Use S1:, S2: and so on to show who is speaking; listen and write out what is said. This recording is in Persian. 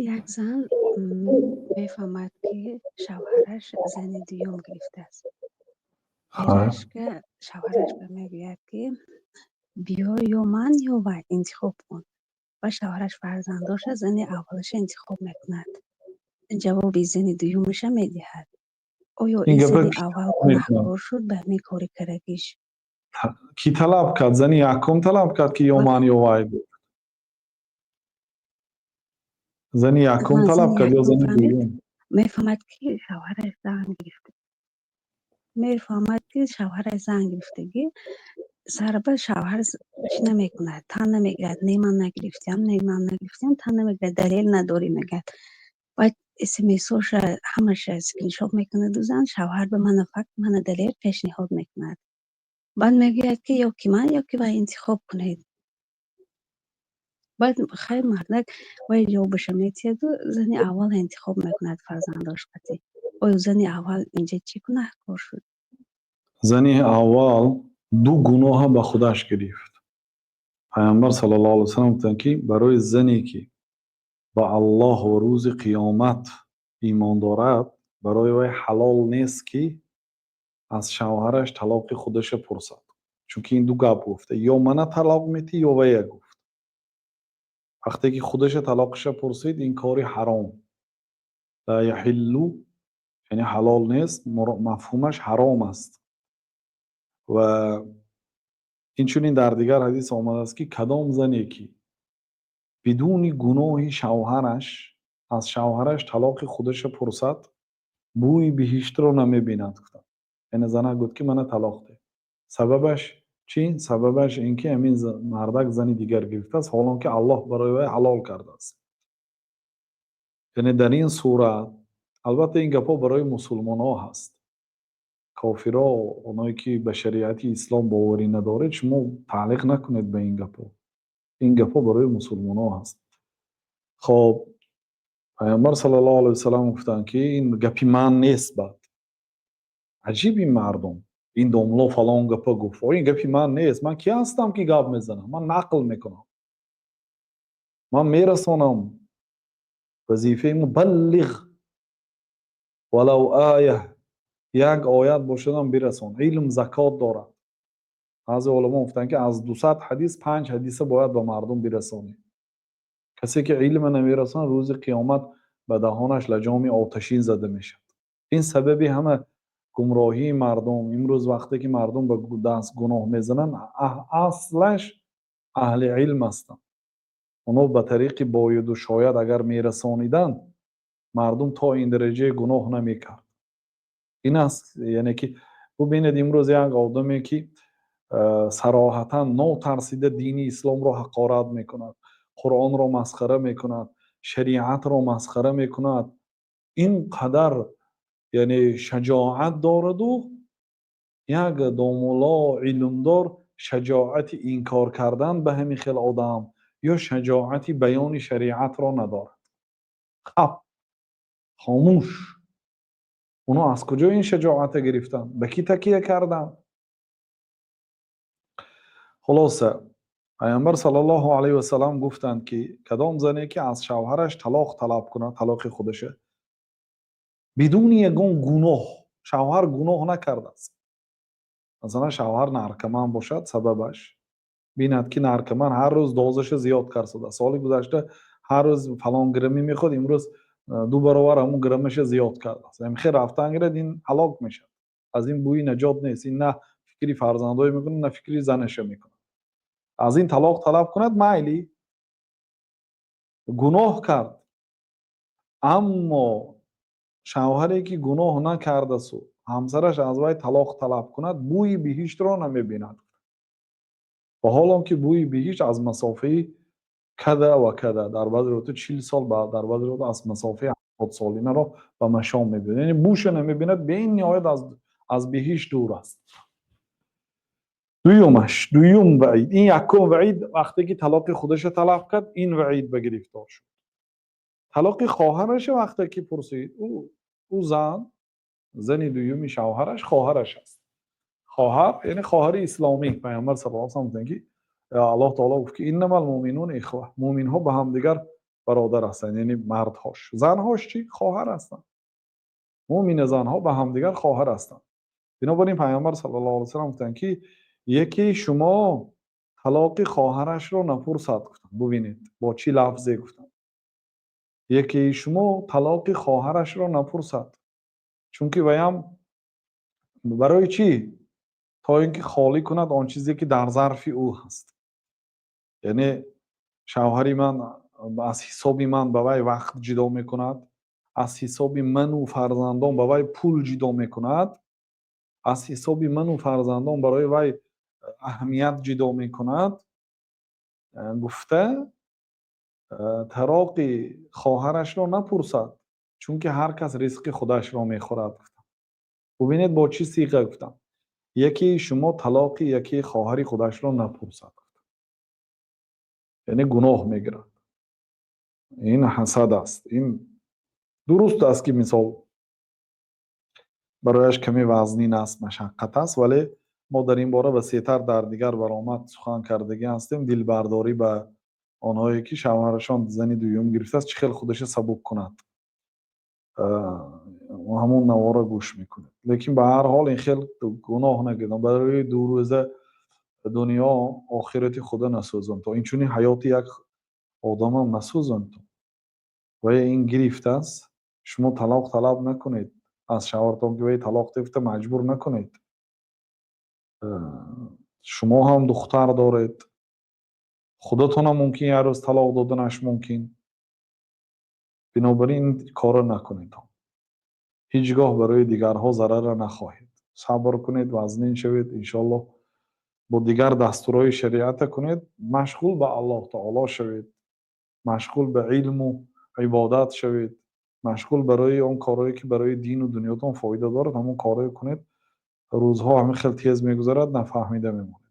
S1: یک زن میفهمد که شوهرش زن دیوم گرفته است.
S2: خب
S1: میرش که شوهرش به میگوید که بیا یا من یا وی انتخاب کن و شوهرش فرزنداش زن اولش انتخاب میکند. جواب زن دیومش میدهد. آیا
S2: این
S1: این
S2: گپه
S1: زن
S2: کی
S1: اول
S2: طلب میکنه؟
S1: گناهکار شد به می کاری کردیش؟
S2: کی طلب کرد؟ زنی یکم طلب کرد که یا
S1: و
S2: من یا وای بود. زنی یکم
S1: زن
S2: طلب کرد یا
S1: یکم
S2: زنی
S1: فهمید،
S2: دوم؟
S1: میفهمد که شوهرش زن گرفته. میفهمد که شوهرش زن گرفتگی سر به شوهر چی نمیکند، تن نمیگرد، نه من نگرفتیم نه من نگرفتیم، تن نمیگرد، دلیل نداری میگد. باید اسمیسوش همش اسکرین شات میکند و زن شوهر به من فقط من دلیل پیشنهاد میکند. بعد میگوید که یا که من یا که وی انتخاب کنید. باید خیلی مردک باید جوابش میتید و زن اول انتخاب میکند فرزنداش قطعی. آیا زن اول اینجا چی گناهکار شد؟
S2: زنی اول دو گناه به خودش گرفت. پیامبر صلی الله علیه و سلم گفتند که برای زنی که به الله و روز قیامت ایمان دارد برای وی حلال نیست که از شوهرش طلاق خودش پرسد. چون که این دو گپ گفته، یا من طلاق میتی یا وی گفت. وقتی که خودش طلاقش پرسید این کاری حرام، لا یحل، یعنی حلال نیست، مفهومش حرام است. و این چون این در دیگر حدیث آمده است که کدام زنی که بدون گناه شوهرش از شوهرش طلاق خودش پرسد بوی بهشت رو نمیبیند. یعنی زنه گفت که من طلاق ده. سببش چی؟ سببش اینکه همین مردک زنی دیگر گرفته است حالا که الله برای وی حلال کرده است. یعنی در این صورت البته این گپا برای مسلمان ها هست. کافرها اونایی که به شریعت اسلام باوری نداره شما تعلیق نکنید به این گپا. این گپا برای مسلمان ها هست. خب پیامبر صلی الله علیه و سلم گفتن که این گپی من نیست. بعد عجیب این مردم این دوملو فلان گپا گفت این گپی من نیست. من کی هستم که گپ میزنم؟ من نقل میکنم، من میرسونم. وظیفه مبلغ ولو آیه، یک آیت باشدم برسون. علم زکات دارد. از علما گفتن که از 200 حدیث 5 حدیث باید به مردم برسونی. کسی که علم نمیرسونه روز قیامت به دهانش لجام آتشین زده میشه. این سببی همه گمراهی مردم. امروز وقتی که مردم به دست گناه میزنن اصلش اهل علم هستن. اونا به طریق باید و شاید اگر میرسانیدن مردم تا این درجه گناه نمیکرد. این است. یعنی که ببینید امروز یک آدمی که صراحتا ناترسیده دین اسلام را حقارت میکند، قرآن را مسخره میکند، شریعت را مسخره میکند، این قدر یعنی شجاعت دارد و یک دومولا علمدار شجاعت انکار کردن به همین خیل آدم یا شجاعت بیان شریعت را ندارد. خب خاموش. اونا از کجا این شجاعت گرفتن؟ به کی تکیه کردن؟ خلاصه پیامبر صلی الله علیه و سلم گفتند که کدام زنی که از شوهرش طلاق طلب کنه، طلاق خودشه، بدون یگان گناه، شوهر گناه نکرده است، مثلا شوهر نارکمان باشد، سببش بیند که نارکمان هر روز دوزش زیاد کرده، سال گذشته هر روز فلان گرمی میخواد، امروز 2 برابر همون گرمش زیاد کرده است، خیر رفتن گرد این هلاک میشه. از این بوی نجات نیست. این نه فکری فرزندای میکنه نه فکری زنش میکنه. از این طلاق طلب کند میلی گناه کرد. اما شوهری که گناه نکرده سو همسرش از وی طلاق طلب کند بوی بهشت را نمیبیند. و حالا که بوی بهشت از مسافه کده و کده در بعض روزا 40 سال بعد، در بعض روزا از مسافه 70 سالینه را به مشام میبیند. یعنی بوش نمیبیند. به این نهایت از بهشت دور است. دویم وعید. این یکم وعید وقتی که طلاق خودش طلب کرد این وعید به گرفتار شد. طلاق خواهرش وقتی که پرسید او زن دومی شوهرش خواهرش است. خواهر یعنی خواهر اسلامی. پیامبر صلی الله علیه و سلم میگه الله تعالی گفت که انما المؤمنون اخوه. مؤمن ها به هم دیگر برادر هستند، یعنی مردهاش. زنهاش چی؟ خواهر هستند. مؤمن زنها به همدیگر خواهر هستند. بنابراین پیامبر صلی الله علیه و سلم گفتند که یکی شما طلاق خواهرش رو نپرسد. گفتند ببینید با چی لفظی گفتند. یکی شما طلاق خواهرش رو نپرسد، چون که ویم برای چی؟ تا اینکه خالی کند آن چیزی که در ظرف او هست. یعنی شوهری من از حساب من به وی وقت جدا میکند، از حساب من و فرزندان به وی پول جدا میکند، از حساب من و فرزندان برای وی اهمیت جدا میکند. گفته طلاق خواهرش را نپرسد، چون که هر کس رزق خودش را میخورد. ببینید با چی صیغه گفتم. یکی شما طلاق یکی خواهری خودش را نپرسد، یعنی گناه میگیرد. این حسد است. این درست است که مثال برایش کمی وزنین است، مشقت است، ولی ما در این باره وسیع‌تر در دیگر برآمد سخن کردگی هستیم. دل برداری به آنهایی که شوهرشان زنی دوم گرفته است چه خیلی خودش سبک کند و همون نوارا گوش میکنه. لیکن به هر حال این خیلی گناه نگیدن. برای دو روزه دنیا آخرت خدا نسوزن تو، این چونی حیات یک آدم هم نسوزن تو. و این گرفته است. شما طلاق طلب نکنید از شوهرتان که وی طلاق گرفته مجبور نکنید. شما هم دختر دارید، خودتون هم ممکن یه روز طلاق دادنش ممکن. بنابراین این کار نکنید. هیچگاه برای دیگرها ضرر نخواهید. صبر کنید، وزنین شوید، انشالله با دیگر دستورهای شریعت کنید، مشغول به الله تعالی شوید، مشغول به علم و عبادت شوید، مشغول برای اون کارهایی که برای دین و دنیاتون فایده دارد همون کارهای کنید. روزها همه خیلی تیز میگذرد، نفهمیده میمونید.